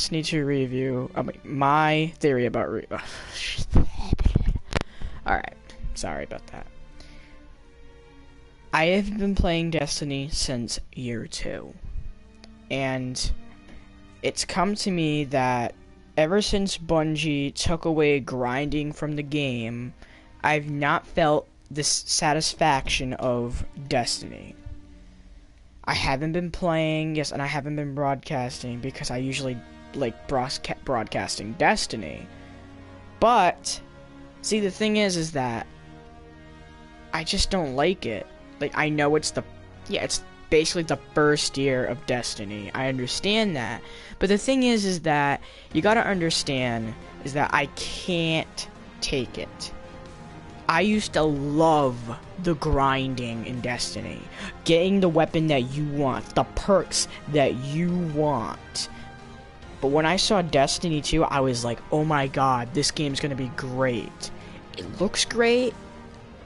Destiny 2 review. My theory about Alright, sorry about that. I have been playing Destiny since year 2. And it's come to me that ever since Bungie took away grinding from the game, I've not felt this satisfaction of Destiny. I haven't been playing, yes, and I haven't been broadcasting because I usually like broadcasting Destiny. But, see, the thing is that I just don't like it. Like, I know it's basically the first year of Destiny. I understand that. But the thing is that you gotta understand is that I can't take it. I used to love the grinding in Destiny. Getting the weapon that you want, the perks that you want. But when I saw Destiny 2, I was like, oh my god, this game's gonna be great. It looks great,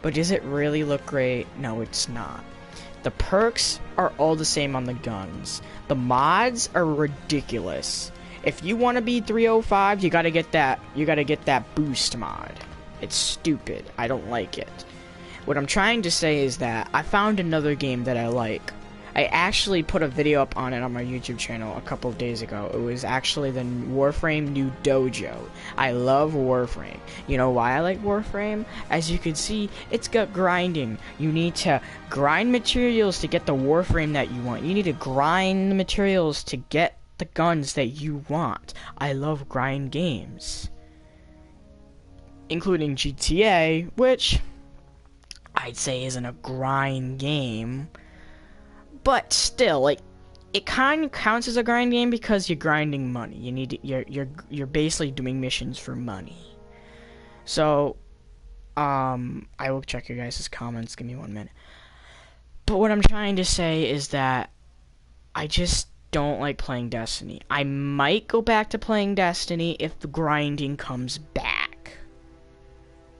but does it really look great? No, it's not. The perks are all the same on the guns. The mods are ridiculous. If you want to be 305, you gotta get that boost mod. It's stupid. I don't like it. What I'm trying to say is that I found another game that I like. I actually put a video up on it on my YouTube channel a couple of days ago. It was actually the Warframe New Dojo. I love Warframe. You know why I like Warframe? As you can see, it's got grinding. You need to grind materials to get the Warframe that you want. You need to grind the materials to get the guns that you want. I love grind games. Including GTA, which I'd say isn't a grind game. But still, like, it kind of counts as a grind game because you're grinding money. You're basically doing missions for money. So, I will check your guys' comments. Give me 1 minute. But what I'm trying to say is that I just don't like playing Destiny. I might go back to playing Destiny if the grinding comes back.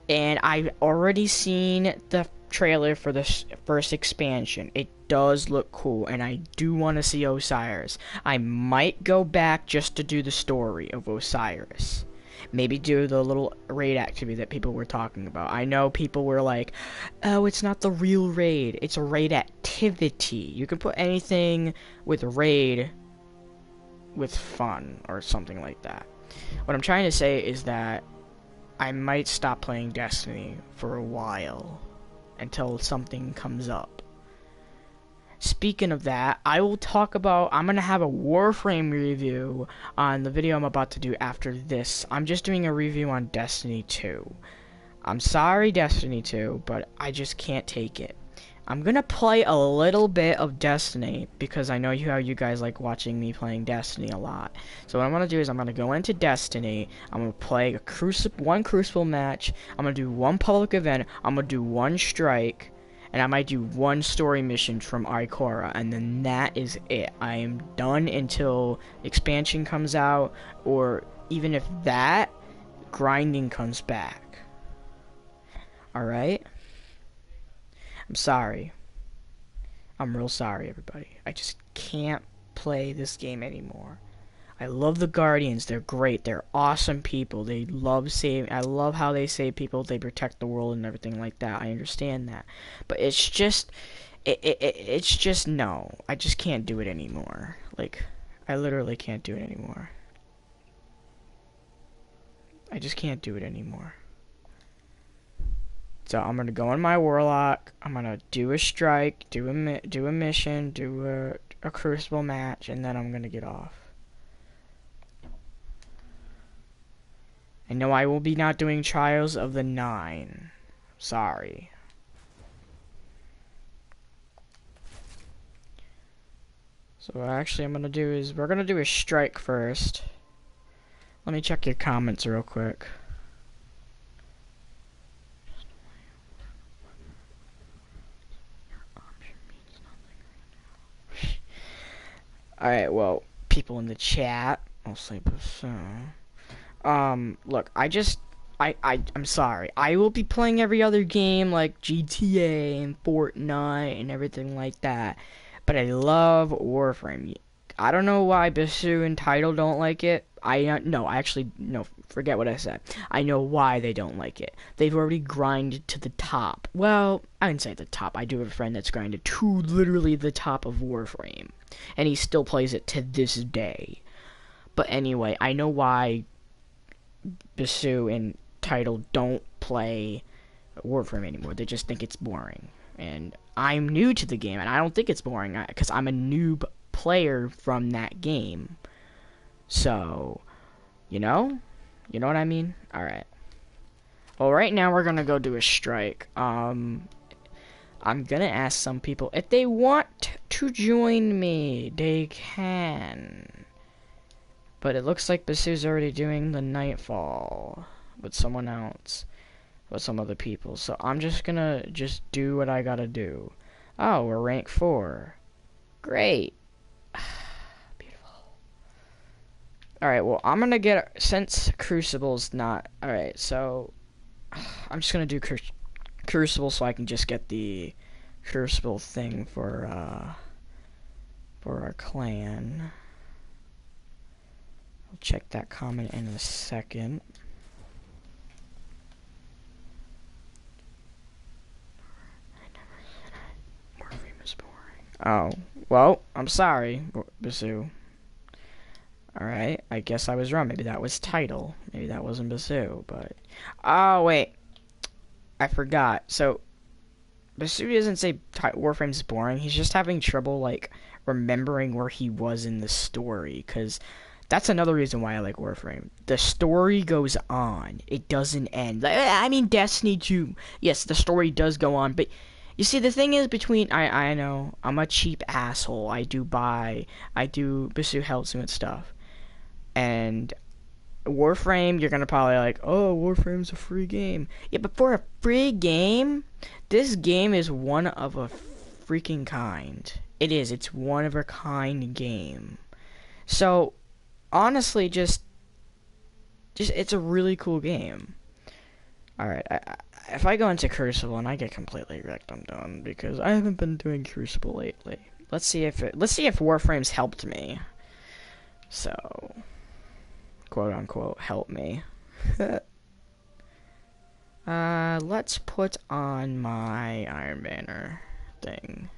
And I've already seen the trailer for the first expansion. It does look cool, and I do want to see Osiris. I might go back just to do the story of Osiris. Maybe do the little raid activity that people were talking about. I know people were like, oh, it's not the real raid. It's a raid activity. You can put anything with raid with fun or something like that. What I'm trying to say is that I might stop playing Destiny for a while until something comes up. Speaking of that, I'm gonna have a Warframe review on the video I'm about to do after this. I'm just doing a review on Destiny 2. I'm sorry, Destiny 2, but I just can't take it. I'm gonna play a little bit of Destiny because I know how you guys like watching me playing Destiny a lot. So what I'm gonna do is I'm gonna go into Destiny. I'm gonna play one Crucible match. I'm gonna do one public event. I'm gonna do one strike, and I might do one story mission from Ikora, and then that is it. I am done until expansion comes out, or even if that grinding comes back. All right. I'm sorry. I'm real sorry, everybody. I just can't play this game anymore. I love the Guardians. They're great. They're awesome people. I love how they save people. They protect the world and everything like that. I understand that. But it's just... It's just no. I just can't do it anymore. Like, I literally can't do it anymore. I just can't do it anymore. So I'm gonna go on my Warlock. I'm gonna do a strike, do a mission, do a Crucible match, and then I'm gonna get off. I know I will be not doing Trials of the 9. Sorry. So what actually I'm gonna do is we're gonna do a strike first. Let me check your comments real quick. Alright, well, people in the chat, I'll say so. Look, I'm sorry. I will be playing every other game like GTA and Fortnite and everything like that. But I love Warframe. I don't know why Bisu and Tidal don't like it. No, actually, no, forget what I said. I know why they don't like it. They've already grinded to the top. Well, I wouldn't say the top. I do have a friend that's grinded to literally the top of Warframe. And he still plays it to this day. But anyway, I know why Bisu and Tidal don't play Warframe anymore. They just think it's boring. And I'm new to the game, and I don't think it's boring, because I'm a noob player from that game. So, you know what I mean? Alright. Well, right now we're gonna go do a strike. I'm gonna ask some people if they want to join me. They can. But it looks like Basu's already doing the Nightfall with someone else. With some other people. So I'm just gonna do what I gotta do. Oh, we're rank 4. Great. Beautiful. Alright, well, I'm gonna get, since Crucible's not, alright, so I'm just gonna do Crucible so I can just get the Crucible thing for our clan. I'll check that comment in a second. Oh, well, I'm sorry, Basu. Alright, I guess I was wrong. Maybe that was Tidal. Maybe that wasn't Basu, but... Oh, wait. I forgot. So, Basu doesn't say Warframe's boring. He's just having trouble, like, remembering where he was in the story, because that's another reason why I like Warframe. The story goes on. It doesn't end. I mean, Destiny 2. Yes, the story does go on, but... You see, the thing is between, I know, I'm a cheap asshole. Bisu helps me with stuff. And Warframe, you're gonna probably like, oh, Warframe's a free game. Yeah, but for a free game, this game is one of a freaking kind. It is, it's one of a kind game. So, honestly, just it's a really cool game. Alright, if I go into Crucible and I get completely wrecked, I'm done, because I haven't been doing Crucible lately. Let's see if Warframe's helped me. So, quote unquote, help me. Let's put on my Iron Banner thing.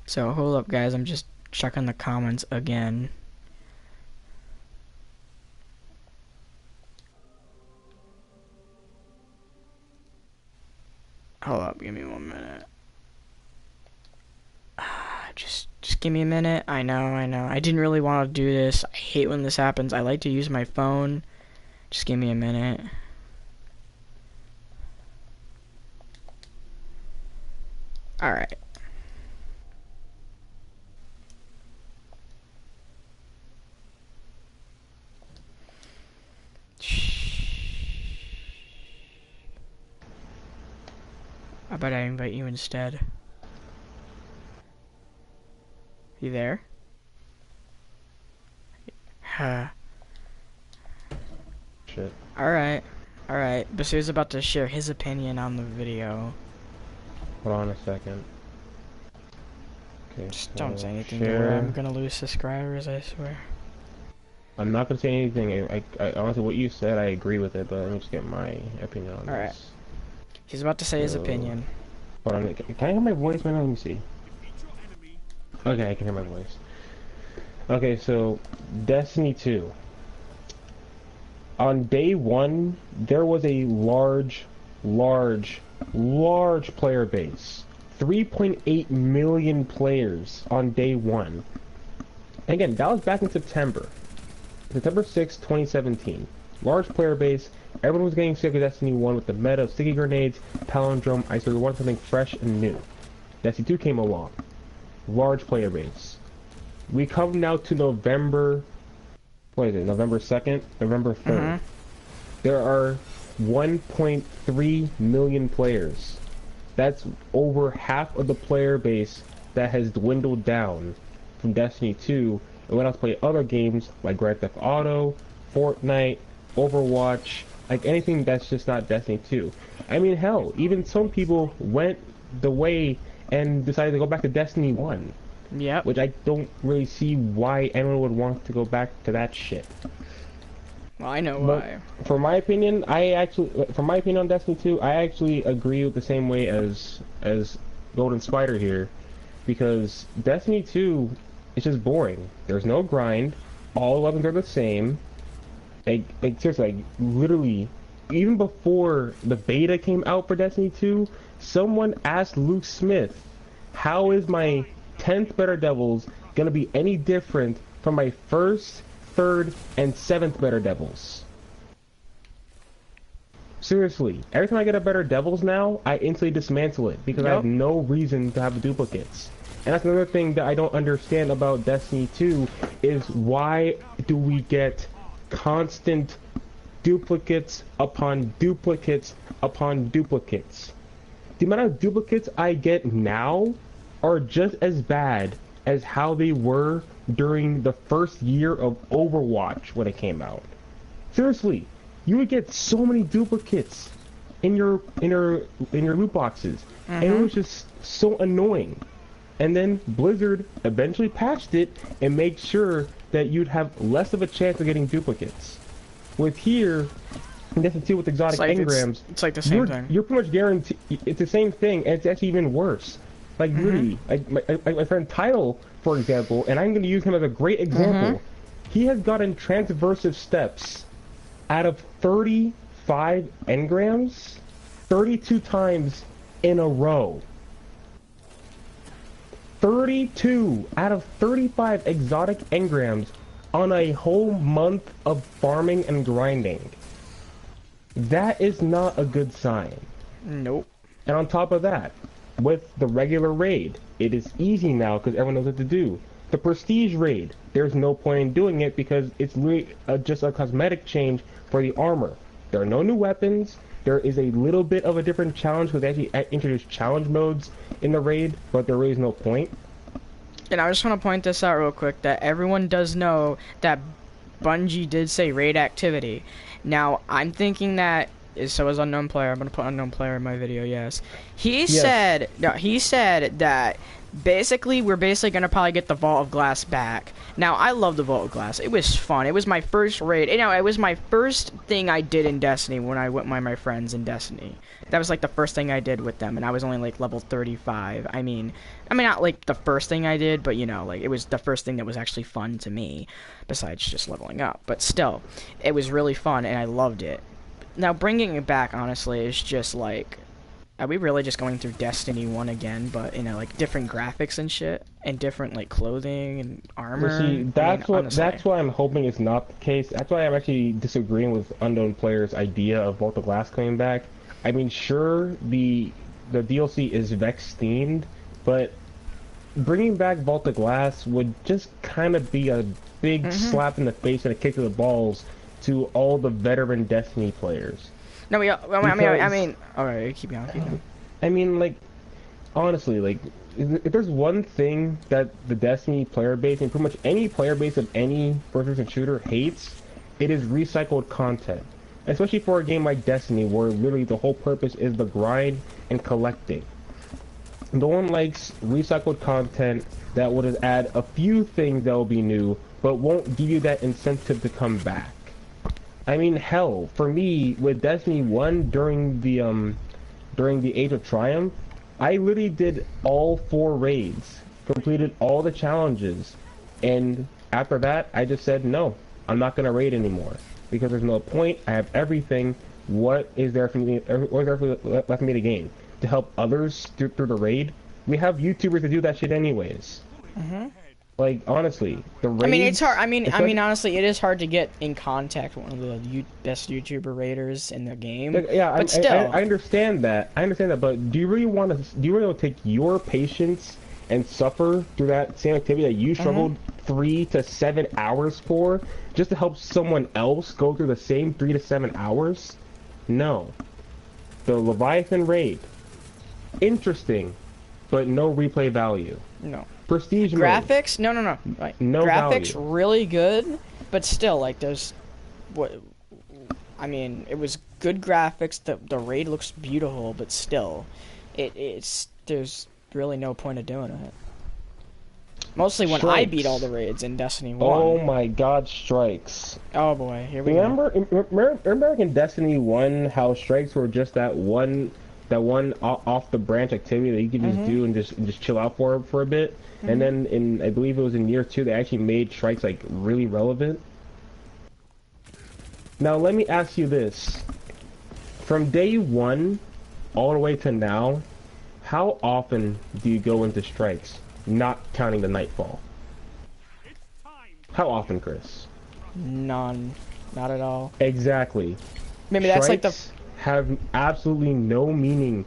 So, hold up, guys, I'm just checking the comments again. Hold up, give me 1 minute. Just give me a minute. I know. I didn't really want to do this. I hate when this happens. I like to use my phone. Just give me a minute. Alright. How about I invite you instead? You there? Shit. Alright. Basu's about to share his opinion on the video. Hold on a second. Okay. Just don't say anything share. or I'm gonna lose subscribers, I swear. I'm not gonna say anything. I honestly, what you said, I agree with it, but let me just get my opinion on Alright. this. He's about to say his opinion. Hold on, can I hear my voice right now? Let me see. Okay, I can hear my voice. Okay, so Destiny 2. On day 1, there was a large player base. 3.8 million players on day 1. And again, that was back in September 6, 2017. Large player base. Everyone was getting sick of Destiny 1 with the meta of sticky grenades, palindrome. I started wanting something fresh and new. Destiny 2 came along. Large player base. We come now to November, what is it, November 2nd? November 3rd. There are 1.3 million players. That's over half of the player base that has dwindled down from Destiny 2 and went out to play other games like Grand Theft Auto, Fortnite, Overwatch, Like anything that's just not Destiny 2. I mean, hell, even some people went the way and decided to go back to Destiny 1. Yep. Which I don't really see why anyone would want to go back to that shit. Well, I know But why. for my opinion, from my opinion on Destiny 2, I actually agree with the same way as Golden Spider here, because Destiny 2 is just boring. There's no grind. All the weapons are the same. Like seriously, like, literally, even before the beta came out for Destiny 2, someone asked Luke Smith, "How is my 10th Better Devils gonna be any different from my first, 3rd, and 7th Better Devils?" Seriously, every time I get a Better Devils now, I instantly dismantle it because I have no reason to have the duplicates. And that's another thing that I don't understand about Destiny 2 is why do we get constant duplicates upon duplicates upon duplicates? The amount of duplicates I get now are just as bad as how they were during the first year of Overwatch when it came out. Seriously, you would get so many duplicates in your loot boxes, and it was just so annoying. And then Blizzard eventually patched it and made sure that you'd have less of a chance of getting duplicates. With here, and Destiny 2 with exotic engrams, it's like the same thing. You're pretty much guaranteed. It's the same thing, and it's actually even worse. Like really, my friend Tidal, for example, and I'm going to use him as a great example. He has gotten transversive steps out of 35 engrams 32 times in a row. 32 out of 35 exotic engrams on a whole month of farming and grinding. That is not a good sign. Nope. And on top of that, with the regular raid, it is easy now because everyone knows what to do. The prestige raid, there's no point in doing it because it's really just a cosmetic change for the armor. There are no new weapons. There is a little bit of a different challenge because they actually introduced challenge modes in the raid, but there really is no point. And I just want to point this out real quick, that everyone does know that Bungie did say raid activity. Now, I'm thinking that, so as unknown player, I'm going to put unknown player in my video, yes. He said that basically, we're basically going to probably get the Vault of Glass back. Now, I love the Vault of Glass. It was fun. It was my first raid. You know, it was my first thing I did in Destiny when I went with my friends in Destiny. That was like the first thing I did with them, and I was only like level 35. I mean, not like the first thing I did, but you know, like it was the first thing that was actually fun to me, besides just leveling up. But still, it was really fun, and I loved it. Now, bringing it back, honestly, is just like, are we really just going through Destiny 1 again, but, you know, like, different graphics and shit, and different, like, clothing and armor? See, that's why I'm hoping it's not the case. That's why I'm actually disagreeing with Unknown Player's idea of Vault of Glass coming back. I mean, sure, the DLC is Vex themed, but bringing back Vault of Glass would just kind of be a big slap in the face and a kick to the balls to all the veteran Destiny players. No, I mean, alright, keep going. I mean, like, honestly, like, if there's one thing that the Destiny player base, and pretty much any player base of any first-person shooter hates, it is recycled content. Especially for a game like Destiny, where literally the whole purpose is the grind and collecting. No one likes recycled content that will just add a few things that will be new, but won't give you that incentive to come back. I mean, hell, for me, with Destiny 1 during the Age of Triumph, I literally did all 4 raids, completed all the challenges, and after that, I just said, no, I'm not going to raid anymore, because there's no point, I have everything, what is there left for me to gain? To help others through the raid? We have YouTubers to do that shit anyways. Like, honestly, the raids... I mean, it's hard. I mean, honestly, it is hard to get in contact with one of the best YouTuber raiders in the game. Like, yeah, but still, I understand that. But do you really want to take your patience and suffer through that same activity that you struggled 3 to 7 hours for, just to help someone else go through the same 3 to 7 hours? No. The Leviathan raid, interesting, but no replay value. No. Prestige graphics? No. Right. No graphics value. really good, but still, like, there's I mean, it was good graphics. The raid looks beautiful, but still, it's there's really no point of doing it. Mostly when I beat all Strikes. the raids in Destiny Oh 1. my God, strikes. Oh boy, here we go. Remember in Destiny 1 how strikes were just that one off the branch activity that you could just Mm-hmm. do and just chill out for a bit. And Mm-hmm. then in I believe it was in year 2 they actually made strikes like really relevant. Now let me ask you this. From day 1 all the way to now, how often do you go into strikes, not counting the nightfall? How often, Chris? None. Not at all. Exactly. Maybe that's like the... Strikes have absolutely no meaning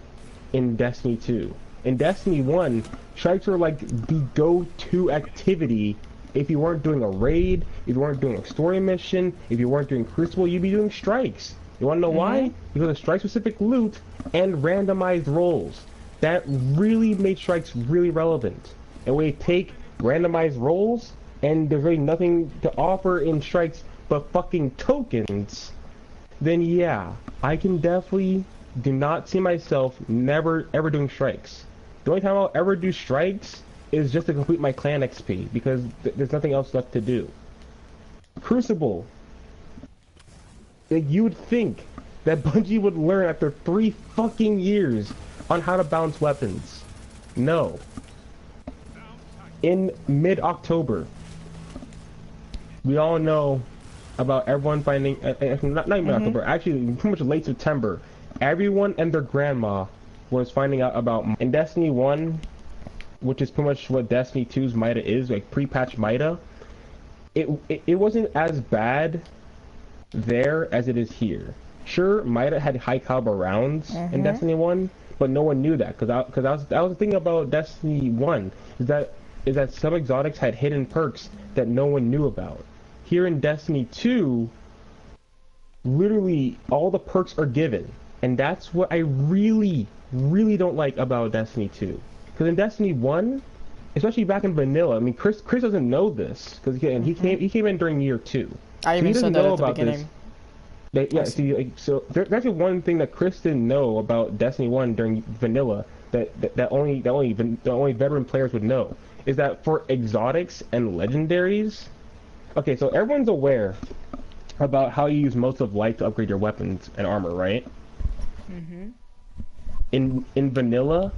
in Destiny 2. In Destiny 1, strikes were like the go-to activity. If you weren't doing a raid, if you weren't doing a story mission, if you weren't doing Crucible, you'd be doing strikes. You want to know Mm-hmm. why? Because of strike-specific loot and randomized rolls. That really made strikes really relevant. And we take randomized rolls, and there's really nothing to offer in strikes but fucking tokens, then yeah, I can definitely do not see myself never ever doing strikes. The only time I'll ever do strikes is just to complete my clan XP because there's nothing else left to do. Crucible, like you would think that Bungie would learn after 3 fucking years on how to balance weapons. No. In mid-October, we all know about everyone finding, not even Mm-hmm. October, actually pretty much late September, everyone and their grandma was finding out about in Destiny 1, which is pretty much what Destiny 2's Mida is, like pre-patch Mida. It wasn't as bad there as it is here. Sure, Mida had high caliber rounds in Mm-hmm. Destiny 1, but no one knew that that was the thing about Destiny 1 is that some exotics had hidden perks that no one knew about. Here in Destiny 2, literally all the perks are given, and that's what I really don't like about Destiny 2. Because in Destiny 1, especially back in vanilla, I mean Chris doesn't know this because Mm-hmm. he came in during year 2, I so he even doesn't said that know at the about this. beginning. I Yeah, said, see, like, so that's one thing that Chris didn't know about Destiny 1 during vanilla that only veteran players would know is that for exotics and legendaries. Okay, so everyone's aware about how you use motes of light to upgrade your weapons and armor, right? mm-hmm. In vanilla,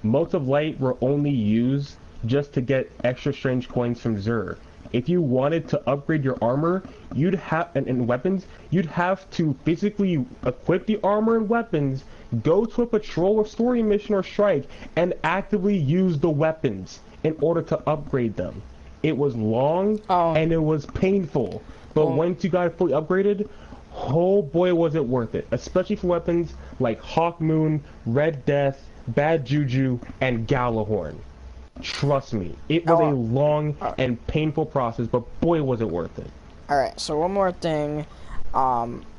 motes of light were only used just to get extra strange coins from Xur. If you wanted to upgrade your armor, you'd have and weapons, you'd have to physically equip the armor and weapons, go to a patrol or story mission or strike, and actively use the weapons in order to upgrade them. It was long Oh, and it was painful, but well, once you got it fully upgraded, oh boy was it worth it, especially for weapons like Hawk Moon, Red Death, Bad Juju, and Galahorn. Trust me, it was a oh, long uh, and painful process, but boy was it worth it. alright, so one more thing.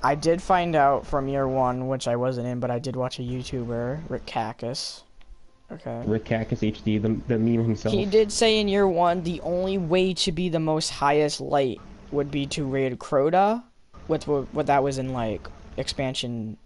I did find out from year 1, which I wasn't in, but I did watch a YouTuber, Rick Cacus. Okay. Rick Cactus HD, the meme He himself. did say in year 1 the only way to be the most highest light would be to raid Crota, what that was in like expansion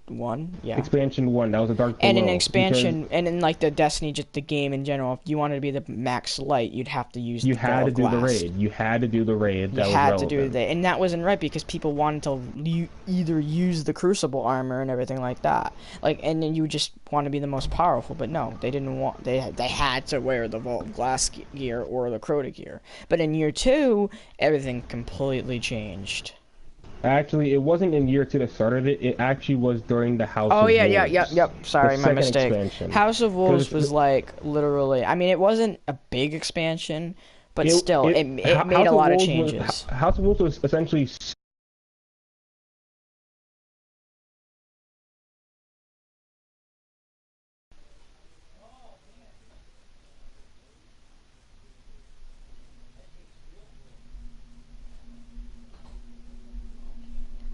1, yeah. Expansion 1, that was a Dark And in Below, because expansion, and in like the Destiny, just the game in general, if you wanted to be the max light, you'd have to use you the had Veil to of do the Glass. raid. You had to do the raid You that was had to do relevant. that, and that wasn't right because people wanted to either use the Crucible armor and everything like that, like, and then you just want to be the most powerful. But no, they didn't want. They had to wear the Vault of Glass gear or the Crota gear. But in year 2, everything completely changed. Actually, it wasn't in year 2 that started it. It actually was during the House Oh of yeah, yeah, yep, Wolves, yep. the Sorry, my second mistake. expansion. House of Wolves Because was like literally. I mean, it wasn't a big expansion, but still, it made a lot of changes. House of Wolves was essentially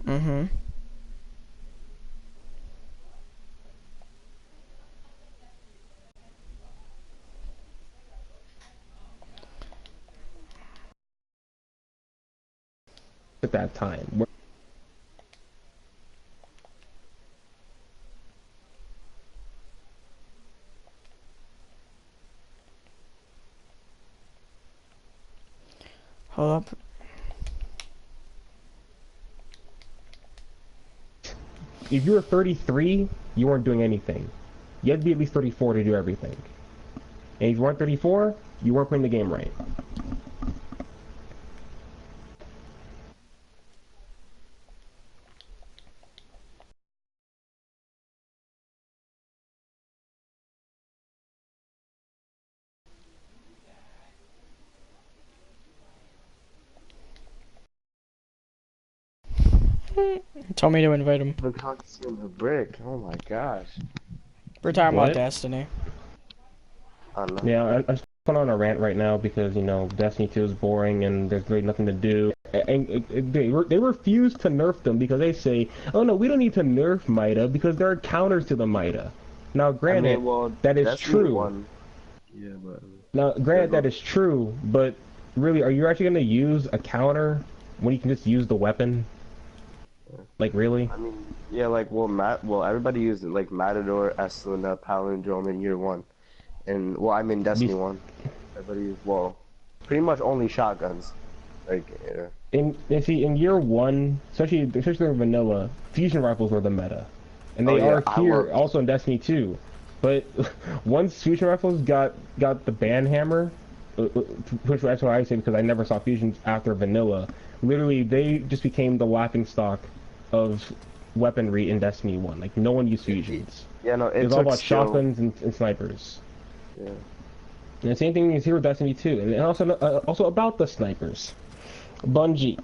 Mm-hmm. at that time. Hold up. If you were 33, you weren't doing anything. You had to be at least 34 to do everything. And if you weren't 34, you weren't playing the game right. Told me to invite him. The consume the brick. Oh my gosh. We're talking What? about Destiny. I don't know. Yeah, I'm going on a rant right now because, you know, Destiny 2 is boring and there's really nothing to do. And they refuse to nerf them because they say, oh no, we don't need to nerf Mida because there are counters to the Mida. Now, granted, I mean, well, that is Destiny true. 1. Yeah, but Now, granted, that is true, but really, are you actually going to use a counter when you can just use the weapon? Like, really? I mean, yeah, like well, everybody used it, like Matador, Estelina, Palindrome in year 1, and well, I mean Destiny 1. Everybody used pretty much only shotguns. Like, yeah. In year 1, especially in vanilla, fusion rifles were the meta, and they Oh, yeah, are here also in Destiny 2. But once fusion rifles got the ban hammer, which that's what I say because I never saw fusions after vanilla. Literally, they just became the laughingstock of weaponry in Destiny 1. Like, no one used fusions. Yeah, no, It was all about shotguns and snipers. Yeah. And the same thing is here with Destiny 2. And also about the snipers. Bungie.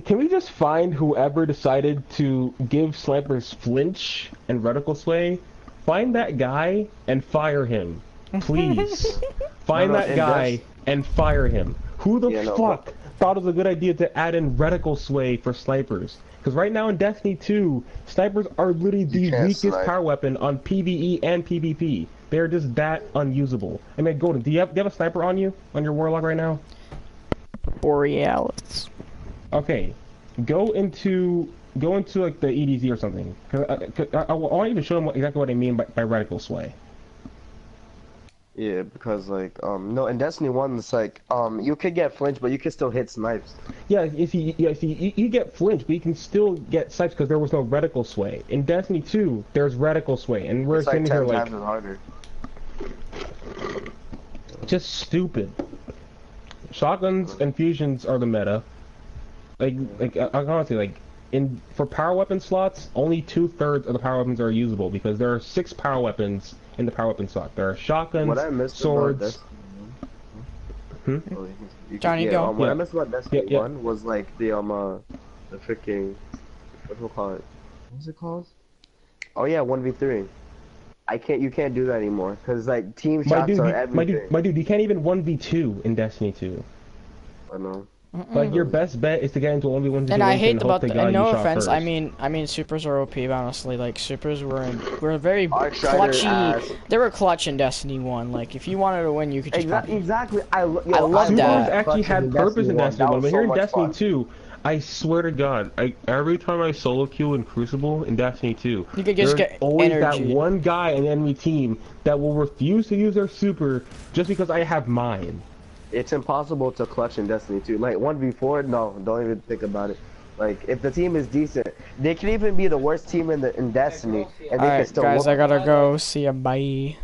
Can we just find whoever decided to give snipers flinch and reticle sway? Find that guy and fire him. Please. Find that guy and fire him. Who the fuck thought it was a good idea to add in reticle sway for snipers? Because right now in Destiny 2, snipers are literally the weakest power weapon on PvE and PvP. They're just that unusable. I mean, Golden, do you have a sniper on you? On your Warlock right now? Borealis. Okay. Go into like the EDZ or something. Cause I want you to show them exactly what I mean by reticle sway. Yeah, because like no, in Destiny 1 it's like you could get flinch, but you could still hit snipes. Yeah, you get flinch, but you can still get snipes because there was no reticle sway. In Destiny 2, there's reticle sway, and we're sitting here like 10 times harder. just stupid. Shotguns and fusions are the meta. Like honestly, like for power weapon slots, only 2/3 of the power weapons are usable because there are 6 power weapons in the power weapon slot. There are shotguns, swords. Johnny, go. What I missed about Destiny 1 was like the freaking what do we call it? What's it called? Oh yeah, 1v3. You can't do that anymore because like team shots are everything. My dude, you can't even 1v2 in Destiny 2. I know. Like your best bet is to get into a 1v1 situation. And I hate about that. And no offense, I mean supers are OP, but honestly, like supers were very clutchy. They were clutch in Destiny 1. Like if you wanted to win, you could just exactly. I love that. Supers actually had purpose in Destiny 1, but here in Destiny 2, I swear to God, every time I solo queue in Crucible in Destiny 2, you could just get always energy. that one guy in the enemy team that will refuse to use their super just because I have mine. It's impossible to clutch in Destiny 2. Like 1v4, no, don't even think about it. Like if the team is decent, they can even be the worst team in Destiny, and they can still. Alright, guys, I gotta go. See ya. Bye.